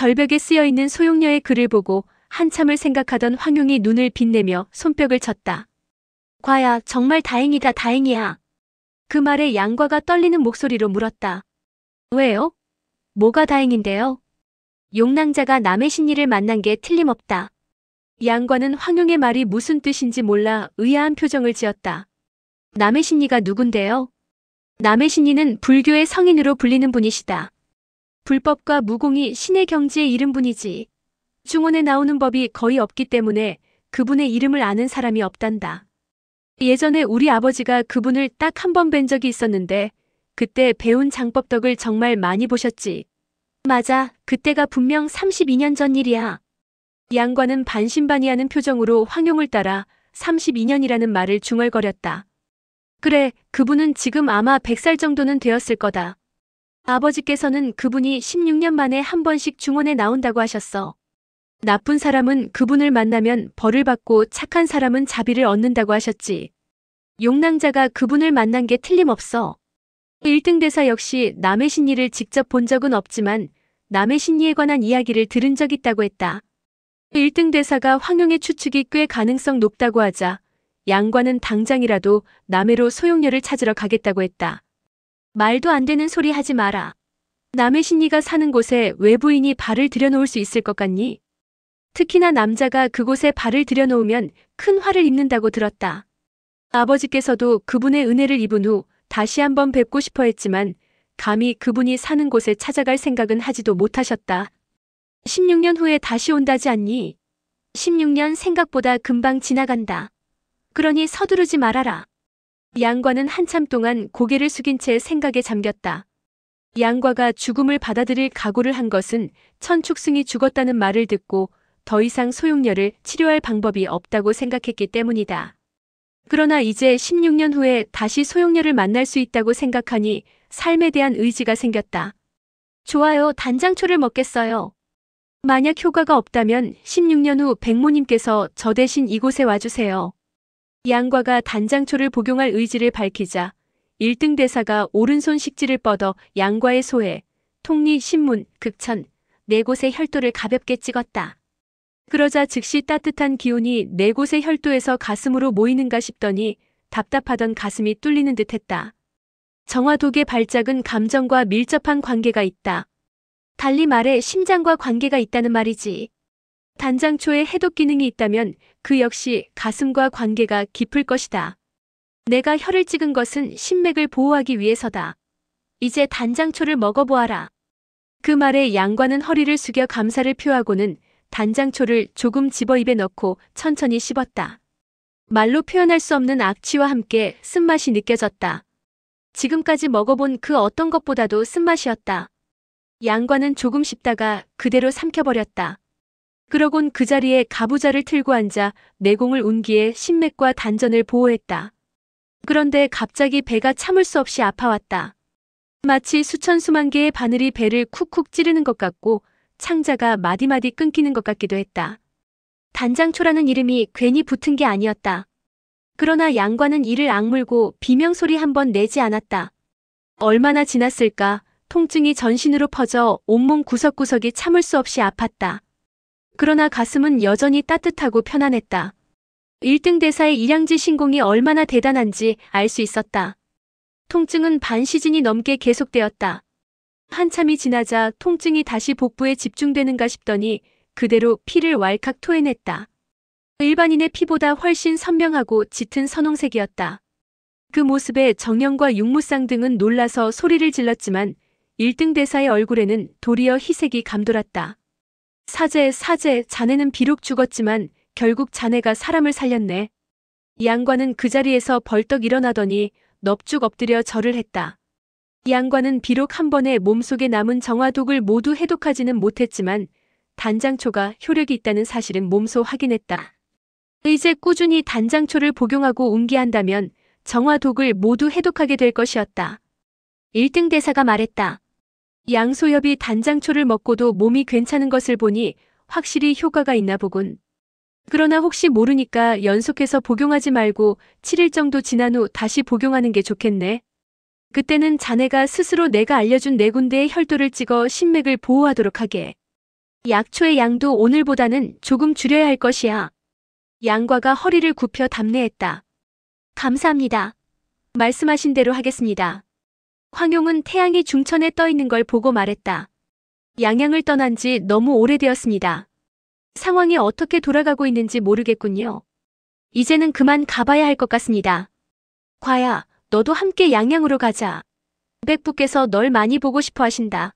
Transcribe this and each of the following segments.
절벽에 쓰여있는 소용녀의 글을 보고 한참을 생각하던 황용이 눈을 빛내며 손뼉을 쳤다. 과야, 정말 다행이다, 다행이야. 그 말에 양과가 떨리는 목소리로 물었다. 왜요? 뭐가 다행인데요? 용낭자가 남의 신이를 만난 게 틀림없다. 양과는 황용의 말이 무슨 뜻인지 몰라 의아한 표정을 지었다. 남의 신이가 누군데요? 남의 신이는 불교의 성인으로 불리는 분이시다. 불법과 무공이 신의 경지에 이른 분이지. 중원에 나오는 법이 거의 없기 때문에 그분의 이름을 아는 사람이 없단다. 예전에 우리 아버지가 그분을 딱 한 번 뵌 적이 있었는데 그때 배운 장법덕을 정말 많이 보셨지. 맞아, 그때가 분명 32년 전 일이야. 양과는 반신반의하는 표정으로 황용을 따라 32년이라는 말을 중얼거렸다. 그래, 그분은 지금 아마 100살 정도는 되었을 거다. 아버지께서는 그분이 16년 만에 한 번씩 중원에 나온다고 하셨어. 나쁜 사람은 그분을 만나면 벌을 받고 착한 사람은 자비를 얻는다고 하셨지. 용낭자가 그분을 만난 게 틀림없어. 1등 대사 역시 남의 신리를 직접 본 적은 없지만 남의 신리에 관한 이야기를 들은 적 있다고 했다. 1등 대사가 황용의 추측이 꽤 가능성 높다고 하자 양과는 당장이라도 남해로 소용녀를 찾으러 가겠다고 했다. 말도 안 되는 소리 하지 마라. 남의 신리가 사는 곳에 외부인이 발을 들여놓을 수 있을 것 같니? 특히나 남자가 그곳에 발을 들여놓으면 큰 화를 입는다고 들었다. 아버지께서도 그분의 은혜를 입은 후 다시 한번 뵙고 싶어 했지만 감히 그분이 사는 곳에 찾아갈 생각은 하지도 못하셨다. 16년 후에 다시 온다지 않니? 16년 생각보다 금방 지나간다. 그러니 서두르지 말아라. 양과는 한참 동안 고개를 숙인 채 생각에 잠겼다. 양과가 죽음을 받아들일 각오를 한 것은 천축승이 죽었다는 말을 듣고 더 이상 소용녀를 치료할 방법이 없다고 생각했기 때문이다. 그러나 이제 16년 후에 다시 소용녀를 만날 수 있다고 생각하니 삶에 대한 의지가 생겼다. 좋아요, 단장초를 먹겠어요. 만약 효과가 없다면 16년 후 백모님께서 저 대신 이곳에 와주세요. 양과가 단장초를 복용할 의지를 밝히자 1등 대사가 오른손 식지를 뻗어 양과의 소해, 통리, 신문, 극천, 네 곳의 혈도를 가볍게 찍었다. 그러자 즉시 따뜻한 기운이 네 곳의 혈도에서 가슴으로 모이는가 싶더니 답답하던 가슴이 뚫리는 듯했다. 정화독의 발작은 감정과 밀접한 관계가 있다. 달리 말해 심장과 관계가 있다는 말이지. 단장초에 해독 기능이 있다면 그 역시 가슴과 관계가 깊을 것이다. 내가 혈을 찍은 것은 신맥을 보호하기 위해서다. 이제 단장초를 먹어보아라. 그 말에 양과는 허리를 숙여 감사를 표하고는 단장초를 조금 집어 입에 넣고 천천히 씹었다. 말로 표현할 수 없는 악취와 함께 쓴맛이 느껴졌다. 지금까지 먹어본 그 어떤 것보다도 쓴맛이었다. 양과는 조금 씹다가 그대로 삼켜버렸다. 그러곤 그 자리에 가부좌를 틀고 앉아 내공을 운기에 신맥과 단전을 보호했다. 그런데 갑자기 배가 참을 수 없이 아파왔다. 마치 수천 수만 개의 바늘이 배를 쿡쿡 찌르는 것 같고 창자가 마디마디 끊기는 것 같기도 했다. 단장초라는 이름이 괜히 붙은 게 아니었다. 그러나 양과는 이를 악물고 비명소리 한 번 내지 않았다. 얼마나 지났을까 통증이 전신으로 퍼져 온몸 구석구석이 참을 수 없이 아팠다. 그러나 가슴은 여전히 따뜻하고 편안했다. 1등 대사의 일양지 신공이 얼마나 대단한지 알 수 있었다. 통증은 반 시즌이 넘게 계속되었다. 한참이 지나자 통증이 다시 복부에 집중되는가 싶더니 그대로 피를 왈칵 토해냈다. 일반인의 피보다 훨씬 선명하고 짙은 선홍색이었다. 그 모습에 정령과 육무상 등은 놀라서 소리를 질렀지만 1등 대사의 얼굴에는 도리어 희색이 감돌았다. 사제, 자네는 비록 죽었지만 결국 자네가 사람을 살렸네. 양과는 그 자리에서 벌떡 일어나더니 넙죽 엎드려 절을 했다. 양과는 비록 한 번에 몸속에 남은 정화독을 모두 해독하지는 못했지만 단장초가 효력이 있다는 사실은 몸소 확인했다. 이제 꾸준히 단장초를 복용하고 운기한다면 정화독을 모두 해독하게 될 것이었다. 1등 대사가 말했다. 양소엽이 단장초를 먹고도 몸이 괜찮은 것을 보니 확실히 효과가 있나 보군. 그러나 혹시 모르니까 연속해서 복용하지 말고 7일 정도 지난 후 다시 복용하는 게 좋겠네. 그때는 자네가 스스로 내가 알려준 네 군데의 혈도를 찍어 신맥을 보호하도록 하게. 약초의 양도 오늘보다는 조금 줄여야 할 것이야. 양과가 허리를 굽혀 답례했다. 감사합니다. 말씀하신 대로 하겠습니다. 황용은 태양이 중천에 떠 있는 걸 보고 말했다. 양양을 떠난 지 너무 오래되었습니다. 상황이 어떻게 돌아가고 있는지 모르겠군요. 이제는 그만 가봐야 할 것 같습니다. 과야, 너도 함께 양양으로 가자. 백부께서 널 많이 보고 싶어 하신다.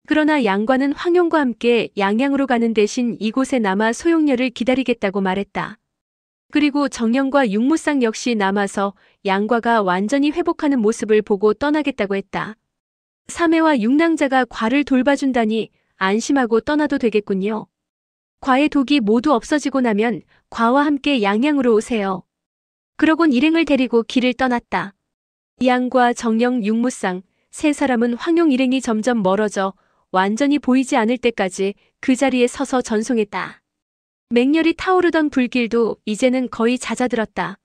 그러나 양과는 황용과 함께 양양으로 가는 대신 이곳에 남아 소용렬을 기다리겠다고 말했다. 그리고 정령과 육무상 역시 남아서 양과가 완전히 회복하는 모습을 보고 떠나겠다고 했다. 사매와 육랑자가 과를 돌봐준다니 안심하고 떠나도 되겠군요. 과의 독이 모두 없어지고 나면 과와 함께 양양으로 오세요. 그러곤 일행을 데리고 길을 떠났다. 양과 정령 육무상 세 사람은 황용 일행이 점점 멀어져 완전히 보이지 않을 때까지 그 자리에 서서 전송했다. 맹렬히 타오르던 불길도 이제는 거의 잦아들었다.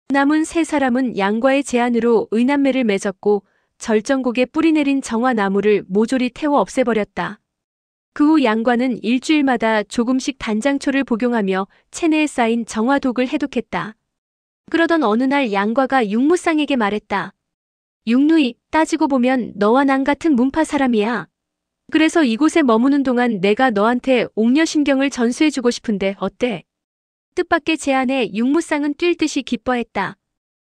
남은 세 사람은 양과의 제안으로 의남매를 맺었고 절정곡에 뿌리내린 정화나무를 모조리 태워 없애버렸다. 그 후 양과는 일주일마다 조금씩 단장초를 복용하며 체내에 쌓인 정화독을 해독했다. 그러던 어느 날 양과가 육무상에게 말했다. 육누이, 따지고 보면 너와 난 같은 문파 사람이야. 그래서 이곳에 머무는 동안 내가 너한테 옥녀심경을 전수해주고 싶은데 어때? 뜻밖의 제안에 육무상은 뛸 듯이 기뻐했다.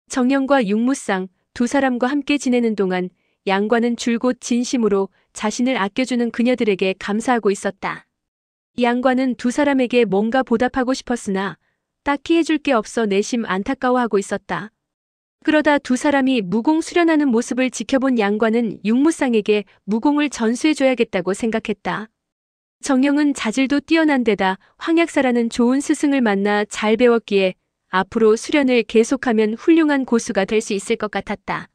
정령과 육무상 두 사람과 함께 지내는 동안 양과는 줄곧 진심으로 자신을 아껴주는 그녀들에게 감사하고 있었다. 양과는 두 사람에게 뭔가 보답하고 싶었으나 딱히 해줄 게 없어 내심 안타까워하고 있었다. 그러다 두 사람이 무공 수련하는 모습을 지켜본 양과는 육무상에게 무공을 전수해줘야겠다고 생각했다. 정령은 자질도 뛰어난 데다 황약사라는 좋은 스승을 만나 잘 배웠기에 앞으로 수련을 계속하면 훌륭한 고수가 될 수 있을 것 같았다.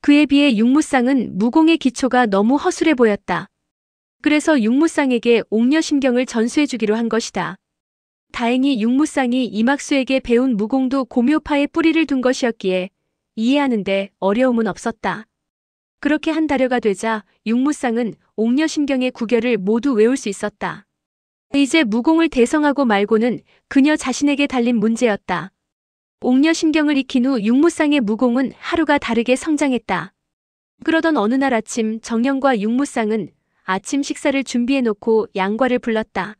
그에 비해 육무상은 무공의 기초가 너무 허술해 보였다. 그래서 육무상에게 옥녀심경을 전수해주기로 한 것이다. 다행히 육무상이 이막수에게 배운 무공도 고묘파에 뿌리를 둔 것이었기에 이해하는데 어려움은 없었다. 그렇게 한 달여가 되자 육무상은 옥녀심경의 구결을 모두 외울 수 있었다. 이제 무공을 대성하고 말고는 그녀 자신에게 달린 문제였다. 옥녀심경을 익힌 후 육무상의 무공은 하루가 다르게 성장했다. 그러던 어느 날 아침 정령과 육무상은 아침 식사를 준비해놓고 양과를 불렀다.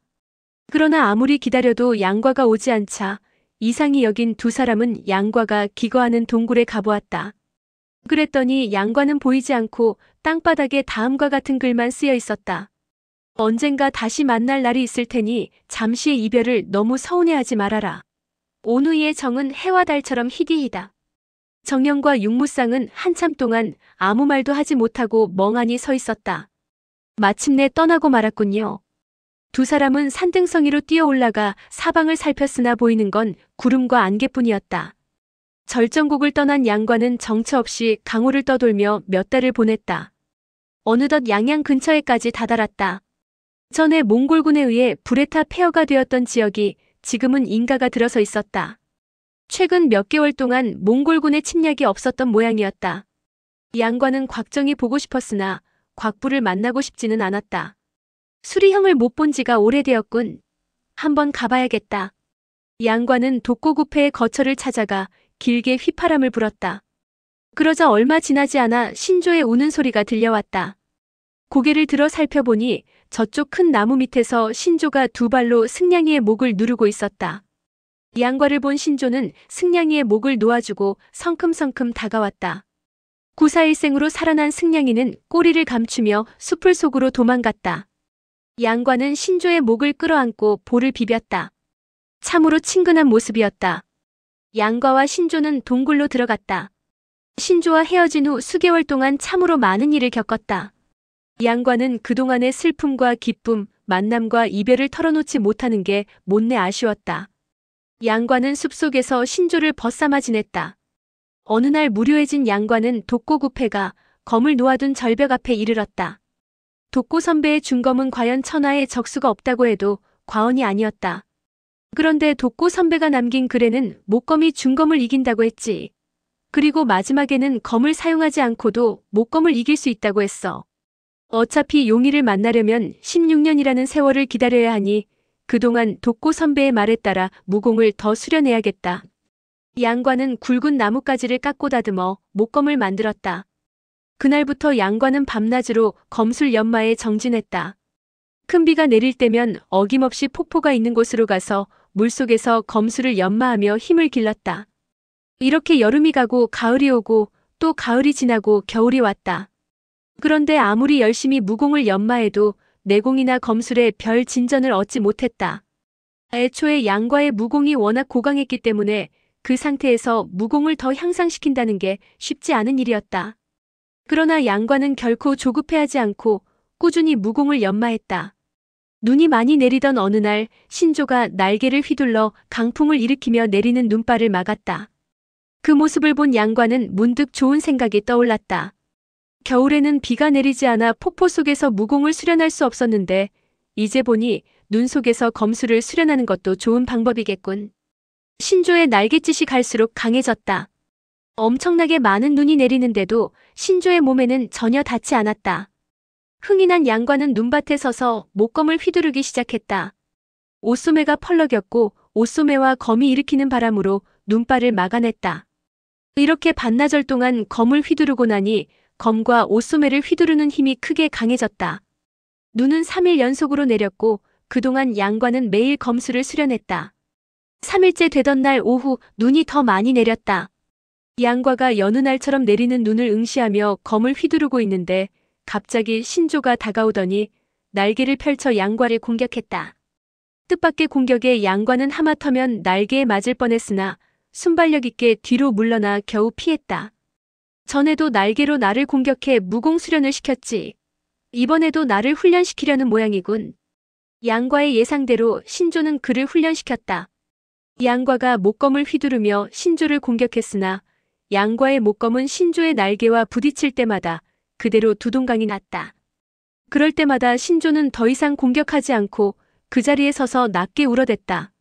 그러나 아무리 기다려도 양과가 오지 않자 이상히 여긴 두 사람은 양과가 기거하는 동굴에 가보았다. 그랬더니 양과는 보이지 않고 땅바닥에 다음과 같은 글만 쓰여 있었다. 언젠가 다시 만날 날이 있을 테니 잠시의 이별을 너무 서운해하지 말아라. 오누이의 정은 해와 달처럼 희디이다. 정령과 육무상은 한참 동안 아무 말도 하지 못하고 멍하니 서 있었다. 마침내 떠나고 말았군요. 두 사람은 산등성이로 뛰어 올라가 사방을 살폈으나 보이는 건 구름과 안개뿐이었다. 절정곡을 떠난 양과는 정처 없이 강호를 떠돌며 몇 달을 보냈다. 어느덧 양양 근처에까지 다다랐다. 전에 몽골군에 의해 불에 타 폐허가 되었던 지역이 지금은 인가가 들어서 있었다. 최근 몇 개월 동안 몽골군의 침략이 없었던 모양이었다. 양과는 곽정이 보고 싶었으나 곽부를 만나고 싶지는 않았다. 수리형을 못 본 지가 오래되었군. 한번 가봐야겠다. 양과는 독고구패의 거처를 찾아가 길게 휘파람을 불었다. 그러자 얼마 지나지 않아 신조의 우는 소리가 들려왔다. 고개를 들어 살펴보니 저쪽 큰 나무 밑에서 신조가 두 발로 승냥이의 목을 누르고 있었다. 양과를 본 신조는 승냥이의 목을 놓아주고 성큼성큼 다가왔다. 구사일생으로 살아난 승냥이는 꼬리를 감추며 숲을 속으로 도망갔다. 양과는 신조의 목을 끌어안고 볼을 비볐다. 참으로 친근한 모습이었다. 양과와 신조는 동굴로 들어갔다. 신조와 헤어진 후 수개월 동안 참으로 많은 일을 겪었다. 양과는 그동안의 슬픔과 기쁨, 만남과 이별을 털어놓지 못하는 게 못내 아쉬웠다. 양과는 숲속에서 신조를 벗삼아 지냈다. 어느 날 무료해진 양과는 독고구패가 검을 놓아둔 절벽 앞에 이르렀다. 독고 선배의 준검은 과연 천하에 적수가 없다고 해도 과언이 아니었다. 그런데 독고 선배가 남긴 글에는 목검이 준검을 이긴다고 했지. 그리고 마지막에는 검을 사용하지 않고도 목검을 이길 수 있다고 했어. 어차피 용의를 만나려면 16년이라는 세월을 기다려야 하니 그동안 독고 선배의 말에 따라 무공을 더 수련해야겠다. 양과는 굵은 나뭇가지를 깎고 다듬어 목검을 만들었다. 그날부터 양과는 밤낮으로 검술 연마에 정진했다. 큰 비가 내릴 때면 어김없이 폭포가 있는 곳으로 가서 물속에서 검술을 연마하며 힘을 길렀다. 이렇게 여름이 가고 가을이 오고 또 가을이 지나고 겨울이 왔다. 그런데 아무리 열심히 무공을 연마해도 내공이나 검술에 별 진전을 얻지 못했다. 애초에 양과의 무공이 워낙 고강했기 때문에 그 상태에서 무공을 더 향상시킨다는 게 쉽지 않은 일이었다. 그러나 양과는 결코 조급해하지 않고 꾸준히 무공을 연마했다. 눈이 많이 내리던 어느 날 신조가 날개를 휘둘러 강풍을 일으키며 내리는 눈발을 막았다. 그 모습을 본 양과는 문득 좋은 생각이 떠올랐다. 겨울에는 비가 내리지 않아 폭포 속에서 무공을 수련할 수 없었는데 이제 보니 눈 속에서 검술을 수련하는 것도 좋은 방법이겠군. 신조의 날갯짓이 갈수록 강해졌다. 엄청나게 많은 눈이 내리는데도 신조의 몸에는 전혀 닿지 않았다. 흥이 난 양과는 눈밭에 서서 목검을 휘두르기 시작했다. 옷소매가 펄럭였고 옷소매와 검이 일으키는 바람으로 눈발을 막아냈다. 이렇게 반나절 동안 검을 휘두르고 나니 검과 옷소매를 휘두르는 힘이 크게 강해졌다. 눈은 3일 연속으로 내렸고 그동안 양과는 매일 검술을 수련했다. 3일째 되던 날 오후 눈이 더 많이 내렸다. 양과가 여느 날처럼 내리는 눈을 응시하며 검을 휘두르고 있는데 갑자기 신조가 다가오더니 날개를 펼쳐 양과를 공격했다. 뜻밖의 공격에 양과는 하마터면 날개에 맞을 뻔했으나 순발력 있게 뒤로 물러나 겨우 피했다. 전에도 날개로 나를 공격해 무공 수련을 시켰지. 이번에도 나를 훈련시키려는 모양이군. 양과의 예상대로 신조는 그를 훈련시켰다. 양과가 목검을 휘두르며 신조를 공격했으나 양과의 목검은 신조의 날개와 부딪힐 때마다 그대로 두동강이 났다. 그럴 때마다 신조는 더 이상 공격하지 않고 그 자리에 서서 낮게 울어댔다.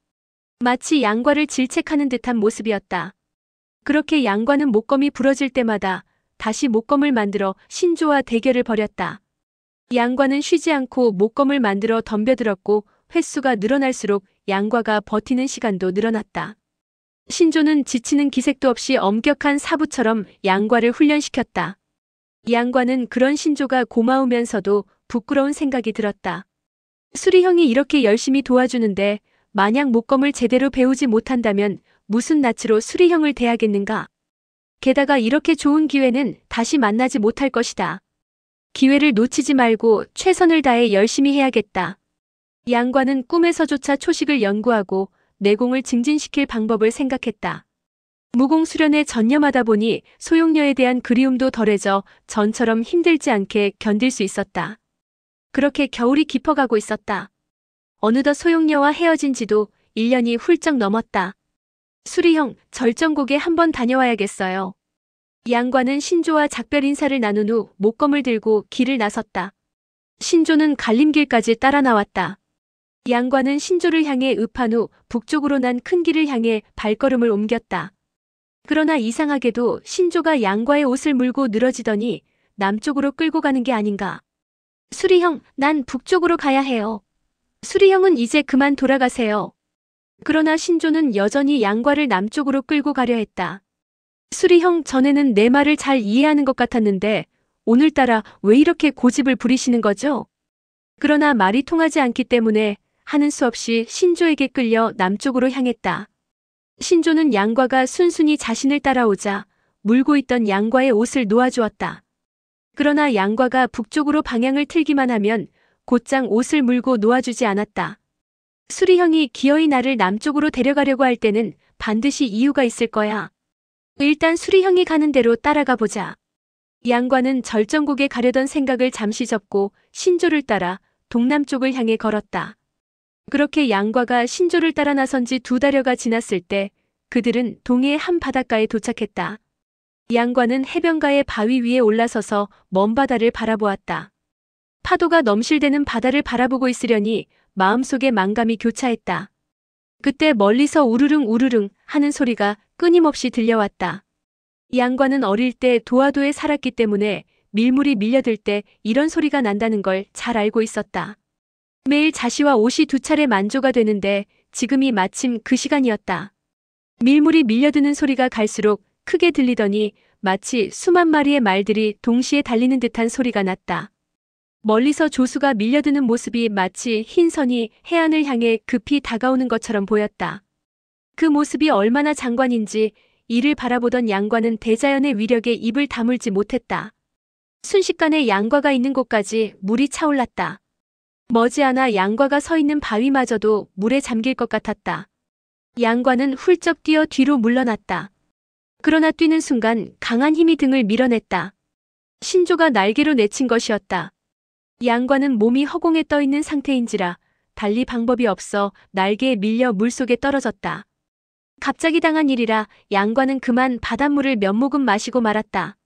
마치 양과를 질책하는 듯한 모습이었다. 그렇게 양과는 목검이 부러질 때마다 다시 목검을 만들어 신조와 대결을 벌였다. 양과는 쉬지 않고 목검을 만들어 덤벼들었고 횟수가 늘어날수록 양과가 버티는 시간도 늘어났다. 신조는 지치는 기색도 없이 엄격한 사부처럼 양과를 훈련시켰다. 양과는 그런 신조가 고마우면서도 부끄러운 생각이 들었다. 수리형이 이렇게 열심히 도와주는데 만약 목검을 제대로 배우지 못한다면 무슨 낯으로 수리형을 대하겠는가? 게다가 이렇게 좋은 기회는 다시 만나지 못할 것이다. 기회를 놓치지 말고 최선을 다해 열심히 해야겠다. 양과는 꿈에서조차 초식을 연구하고 내공을 증진시킬 방법을 생각했다. 무공 수련에 전념하다 보니 소용녀에 대한 그리움도 덜해져 전처럼 힘들지 않게 견딜 수 있었다. 그렇게 겨울이 깊어가고 있었다. 어느덧 소용녀와 헤어진 지도 1년이 훌쩍 넘었다. 수리형, 절정곡에 한번 다녀와야겠어요. 양과는 신조와 작별 인사를 나눈 후 목검을 들고 길을 나섰다. 신조는 갈림길까지 따라 나왔다. 양과는 신조를 향해 읍한 후 북쪽으로 난 큰 길을 향해 발걸음을 옮겼다. 그러나 이상하게도 신조가 양과의 옷을 물고 늘어지더니 남쪽으로 끌고 가는 게 아닌가. 수리형, 난 북쪽으로 가야 해요. 수리형은 이제 그만 돌아가세요. 그러나 신조는 여전히 양과를 남쪽으로 끌고 가려 했다. 수리형, 전에는 내 말을 잘 이해하는 것 같았는데 오늘따라 왜 이렇게 고집을 부리시는 거죠? 그러나 말이 통하지 않기 때문에 하는 수 없이 신조에게 끌려 남쪽으로 향했다. 신조는 양과가 순순히 자신을 따라오자 물고 있던 양과의 옷을 놓아주었다. 그러나 양과가 북쪽으로 방향을 틀기만 하면 곧장 옷을 물고 놓아주지 않았다. 수리형이 기어이 나를 남쪽으로 데려가려고 할 때는 반드시 이유가 있을 거야. 일단 수리형이 가는 대로 따라가 보자. 양과는 절정곡에 가려던 생각을 잠시 접고 신조를 따라 동남쪽을 향해 걸었다. 그렇게 양과가 신조를 따라 나선 지 2달여가 지났을 때 그들은 동해의 한 바닷가에 도착했다. 양과는 해변가의 바위 위에 올라서서 먼 바다를 바라보았다. 파도가 넘실대는 바다를 바라보고 있으려니 마음속에 만감이 교차했다. 그때 멀리서 우르릉 우르릉 하는 소리가 끊임없이 들려왔다. 양과는 어릴 때 도화도에 살았기 때문에 밀물이 밀려들 때 이런 소리가 난다는 걸 잘 알고 있었다. 매일 자시와 옷이 2차례 만조가 되는데 지금이 마침 그 시간이었다. 밀물이 밀려드는 소리가 갈수록 크게 들리더니 마치 수만 마리의 말들이 동시에 달리는 듯한 소리가 났다. 멀리서 조수가 밀려드는 모습이 마치 흰 선이 해안을 향해 급히 다가오는 것처럼 보였다. 그 모습이 얼마나 장관인지 이를 바라보던 양과는 대자연의 위력에 입을 다물지 못했다. 순식간에 양과가 있는 곳까지 물이 차올랐다. 머지않아 양과가 서 있는 바위마저도 물에 잠길 것 같았다. 양과는 훌쩍 뛰어 뒤로 물러났다. 그러나 뛰는 순간 강한 힘이 등을 밀어냈다. 신조가 날개로 내친 것이었다. 양과는 몸이 허공에 떠 있는 상태인지라 달리 방법이 없어 날개에 밀려 물속에 떨어졌다. 갑자기 당한 일이라 양과는 그만 바닷물을 몇 모금 마시고 말았다.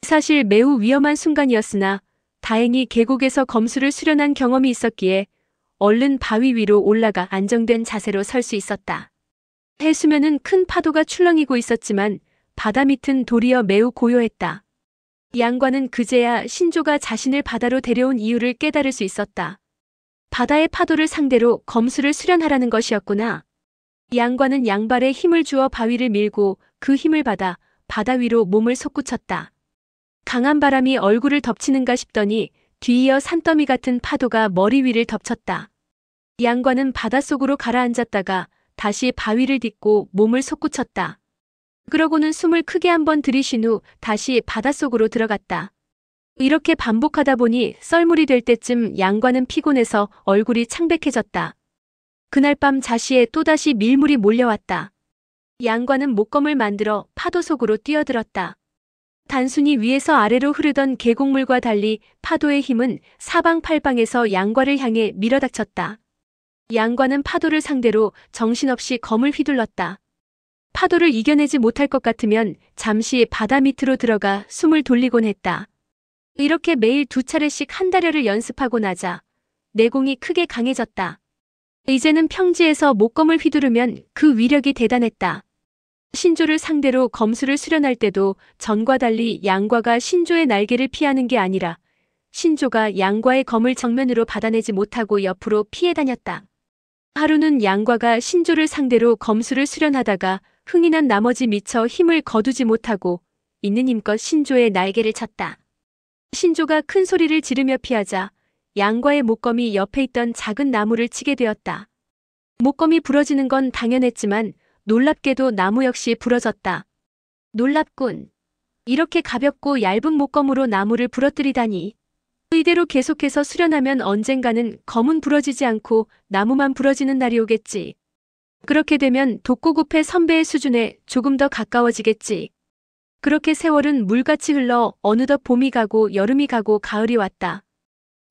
사실 매우 위험한 순간이었으나 다행히 계곡에서 검수를 수련한 경험이 있었기에 얼른 바위 위로 올라가 안정된 자세로 설 수 있었다. 해수면은 큰 파도가 출렁이고 있었지만 바다 밑은 도리어 매우 고요했다. 양과는 그제야 신조가 자신을 바다로 데려온 이유를 깨달을 수 있었다. 바다의 파도를 상대로 검수를 수련하라는 것이었구나. 양과는 양발에 힘을 주어 바위를 밀고 그 힘을 받아 바다 위로 몸을 솟구쳤다. 강한 바람이 얼굴을 덮치는가 싶더니 뒤이어 산더미 같은 파도가 머리 위를 덮쳤다. 양과는 바닷속으로 가라앉았다가 다시 바위를 딛고 몸을 솟구쳤다. 그러고는 숨을 크게 한번 들이쉰 후 다시 바닷속으로 들어갔다. 이렇게 반복하다 보니 썰물이 될 때쯤 양과는 피곤해서 얼굴이 창백해졌다. 그날 밤 자시에 또다시 밀물이 몰려왔다. 양과는 목검을 만들어 파도 속으로 뛰어들었다. 단순히 위에서 아래로 흐르던 계곡물과 달리 파도의 힘은 사방팔방에서 양과를 향해 밀어닥쳤다. 양과는 파도를 상대로 정신없이 검을 휘둘렀다. 파도를 이겨내지 못할 것 같으면 잠시 바다 밑으로 들어가 숨을 돌리곤 했다. 이렇게 매일 2차례씩 한 달여를 연습하고 나자 내공이 크게 강해졌다. 이제는 평지에서 목검을 휘두르면 그 위력이 대단했다. 신조를 상대로 검수를 수련할 때도 전과 달리 양과가 신조의 날개를 피하는 게 아니라 신조가 양과의 검을 정면으로 받아내지 못하고 옆으로 피해 다녔다. 하루는 양과가 신조를 상대로 검수를 수련하다가 흥이 난 나머지 미처 힘을 거두지 못하고 있는 힘껏 신조의 날개를 쳤다. 신조가 큰 소리를 지르며 피하자 양과의 목검이 옆에 있던 작은 나무를 치게 되었다. 목검이 부러지는 건 당연했지만 놀랍게도 나무 역시 부러졌다. 놀랍군. 이렇게 가볍고 얇은 목검으로 나무를 부러뜨리다니. 이대로 계속해서 수련하면 언젠가는 검은 부러지지 않고 나무만 부러지는 날이 오겠지. 그렇게 되면 독고구패 선배의 수준에 조금 더 가까워지겠지. 그렇게 세월은 물같이 흘러 어느덧 봄이 가고 여름이 가고 가을이 왔다.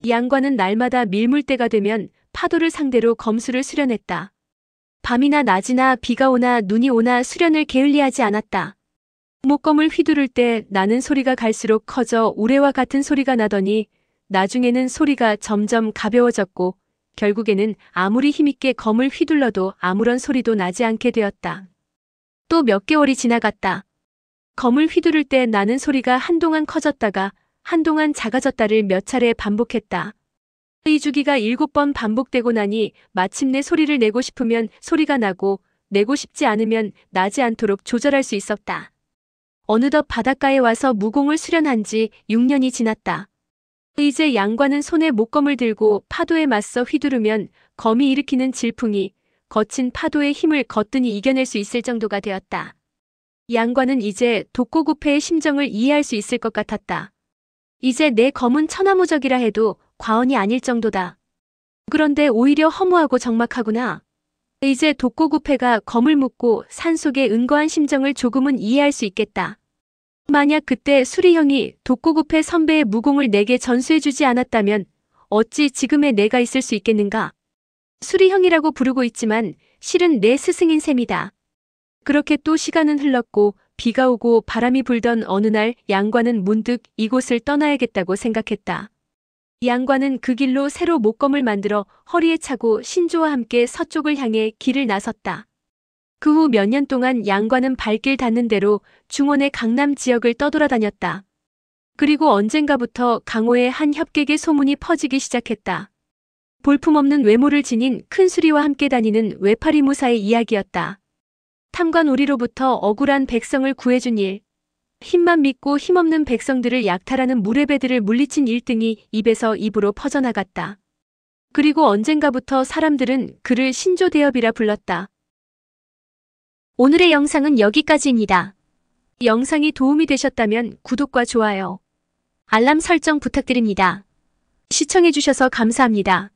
양과는 날마다 밀물때가 되면 파도를 상대로 검수를 수련했다. 밤이나 낮이나 비가 오나 눈이 오나 수련을 게을리하지 않았다. 목검을 휘두를 때 나는 소리가 갈수록 커져 우레와 같은 소리가 나더니 나중에는 소리가 점점 가벼워졌고 결국에는 아무리 힘있게 검을 휘둘러도 아무런 소리도 나지 않게 되었다. 또 몇 개월이 지나갔다. 검을 휘두를 때 나는 소리가 한동안 커졌다가 한동안 작아졌다를 몇 차례 반복했다. 이 주기가 7번 반복되고 나니 마침내 소리를 내고 싶으면 소리가 나고 내고 싶지 않으면 나지 않도록 조절할 수 있었다. 어느덧 바닷가에 와서 무공을 수련한 지 6년이 지났다. 이제 양과는 손에 목검을 들고 파도에 맞서 휘두르면 검이 일으키는 질풍이 거친 파도의 힘을 거뜬히 이겨낼 수 있을 정도가 되었다. 양과는 이제 독고구패의 심정을 이해할 수 있을 것 같았다. 이제 내 검은 천하무적이라 해도 과언이 아닐 정도다. 그런데 오히려 허무하고 적막하구나. 이제 독고구패가 검을 묻고 산속에 은거한 심정을 조금은 이해할 수 있겠다. 만약 그때 수리 형이 독고구패 선배의 무공을 내게 전수해주지 않았다면 어찌 지금의 내가 있을 수 있겠는가? 수리 형이라고 부르고 있지만 실은 내 스승인 셈이다. 그렇게 또 시간은 흘렀고 비가 오고 바람이 불던 어느 날 양과는 문득 이곳을 떠나야겠다고 생각했다. 양과는 그 길로 새로 목검을 만들어 허리에 차고 신조와 함께 서쪽을 향해 길을 나섰다. 그 후 몇 년 동안 양과는 발길 닿는 대로 중원의 강남 지역을 떠돌아다녔다. 그리고 언젠가부터 강호의 한 협객의 소문이 퍼지기 시작했다. 볼품없는 외모를 지닌 큰수리와 함께 다니는 외파리 무사의 이야기였다. 탐관 우리로부터 억울한 백성을 구해준 일, 힘만 믿고 힘없는 백성들을 약탈하는 무례배들을 물리친 일등이 입에서 입으로 퍼져나갔다. 그리고 언젠가부터 사람들은 그를 신조대엽이라 불렀다. 오늘의 영상은 여기까지입니다. 영상이 도움이 되셨다면 구독과 좋아요, 알람 설정 부탁드립니다. 시청해주셔서 감사합니다.